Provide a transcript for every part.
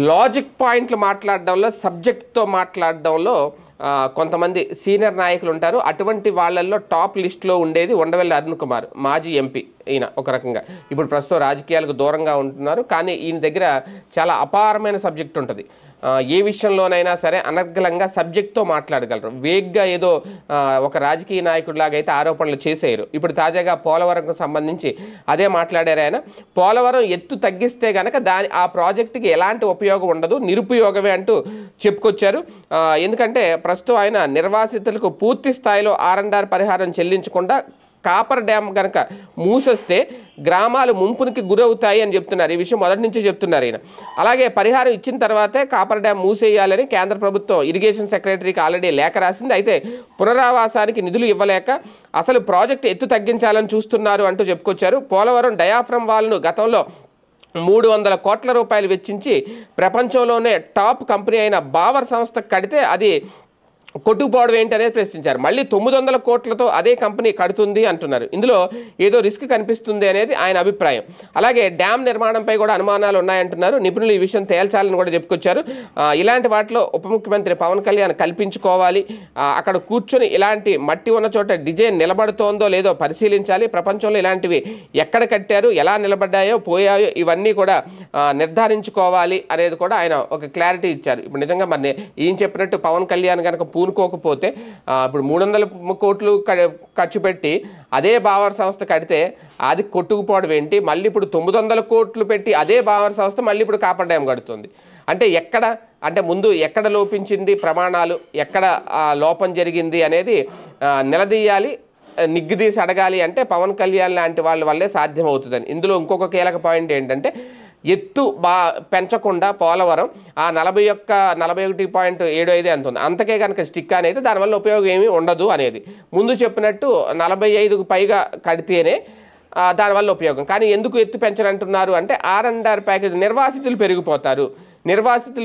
Logic పాయింట్లు మాట్లాడడంలో, సబ్జెక్ట్తో మాట్లాడడంలో కొంతమంది senior నాయకులు ఉంటారు. అటువంటి వాళ్ళల్లో టాప్ లిస్ట్లో ఉండేది ఉండవెల్లి అరుణ్ కుమార్, మాజీ ఎంపీ. ఈయన ఒక రకంగా ఇప్పుడు ప్రస్తుతం రాజకీయాలకు దూరంగా ఉంటున్నారు, కానీ ఈయన దగ్గర చాలా అపారమైన సబ్జెక్ట్ ఉంటుంది. ఏ విషయంలోనైనా సరే అనర్గళంగా సబ్జెక్ట్తో మాట్లాడగలరు. వేగ్గా ఏదో ఒక రాజకీయ నాయకుడిలాగా అయితే ఆరోపణలు చేసేయరు. ఇప్పుడు తాజాగా పోలవరంకు సంబంధించి అదే మాట్లాడారు ఆయన. పోలవరం ఎత్తు తగ్గిస్తే కనుక ఆ ప్రాజెక్టుకి ఎలాంటి ఉపయోగం ఉండదు, నిరుపయోగమే అంటూ చెప్పుకొచ్చారు. ఎందుకంటే ప్రస్తుతం ఆయన నిర్వాసితులకు పూర్తి స్థాయిలో R&R పరిహారం చెల్లించకుండా కాపర్ డ్యామ్ కనుక మూసొస్తే గ్రామాలు ముంపునికి గురవుతాయి అని చెప్తున్నారు. ఈ విషయం మొదటి నుంచి చెప్తున్నారు ఈయన. అలాగే పరిహారం ఇచ్చిన తర్వాతే కాపర్ డ్యామ్ మూసేయాలని కేంద్ర ప్రభుత్వం ఇరిగేషన్ సెక్రటరీకి ఆల్రెడీ లేఖ రాసింది. అయితే పునరావాసానికి నిధులు ఇవ్వలేక అసలు ప్రాజెక్టు ఎత్తు తగ్గించాలని చూస్తున్నారు అంటూ చెప్పుకొచ్చారు. పోలవరం డయాఫ్రమ్ వాల్ను గతంలో 300 కోట్ల రూపాయలు వెచ్చించి ప్రపంచంలోనే టాప్ కంపెనీ అయిన బావర్ సంస్థ కడితే అది కొట్టుకుపోవడం ఏంటి అనేది ప్రశ్నించారు. మళ్ళీ 900 కోట్లతో అదే కంపెనీ కడుతుంది అంటున్నారు. ఇందులో ఏదో రిస్క్ కనిపిస్తుంది అనేది ఆయన అభిప్రాయం. అలాగే డ్యామ్ నిర్మాణంపై కూడా అనుమానాలు ఉన్నాయంటున్నారు. నిపుణులు ఈ విషయం తేల్చాలని కూడా చెప్పుకొచ్చారు. ఇలాంటి వాటిలో ఉప ముఖ్యమంత్రి పవన్ కళ్యాణ్ కల్పించుకోవాలి. అక్కడ కూర్చొని ఇలాంటి మట్టి ఉన్న చోట డిజైన్ నిలబడుతోందో లేదో పరిశీలించాలి. ప్రపంచంలో ఇలాంటివి ఎక్కడ కట్టారు, ఎలా నిలబడ్డాయో పోయాయో ఇవన్నీ కూడా నిర్ధారించుకోవాలి అనేది కూడా ఆయన ఒక క్లారిటీ ఇచ్చారు. ఇప్పుడు నిజంగా మరి ఈయన చెప్పినట్టు పవన్ కళ్యాణ్ కనుక పూనుకోకపోతే ఇప్పుడు 300 కోట్లు ఖర్చు పెట్టి అదే బావర్ సంస్థ కడితే అది కొట్టుకుపోవడం ఏంటి, మళ్ళీ ఇప్పుడు 900 కోట్లు పెట్టి అదే బావర్ సంస్థ మళ్ళీ ఇప్పుడు కాపర్ డ్యామ్ కడుతుంది అంటే ముందు ఎక్కడ లోపించింది ప్రమాణాలు, ఎక్కడ లోపం జరిగింది అనేది నిలదీయాలి, నిగ్గుదీసి అడగాలి. అంటే పవన్ కళ్యాణ్ లాంటి వాళ్ళ వల్లే సాధ్యమవుతుందని. ఇందులో ఇంకొక కీలక పాయింట్ ఏంటంటే ఎత్తు పెంచకుండా పోలవరం 41.75 అంతుంది. అంతకే కనుక స్టిక్ అనేది దానివల్ల ఉపయోగం ఏమీ ఉండదు అనేది. ముందు చెప్పినట్టు 45కు పైగా కడితేనే దానివల్ల ఉపయోగం. కానీ ఎందుకు ఎత్తు పెంచనంటున్నారు అంటే R&R ప్యాకేజ్, నిర్వాసితులు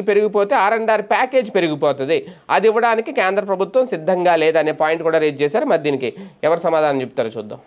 పెరిగిపోతే R&R ప్యాకేజ్ పెరిగిపోతుంది. అది ఇవ్వడానికి కేంద్ర ప్రభుత్వం సిద్ధంగా లేదనే పాయింట్ కూడా రేజ్ చేశారు. మరి దీనికి ఎవరు సమాధానం చెప్తారో చూద్దాం.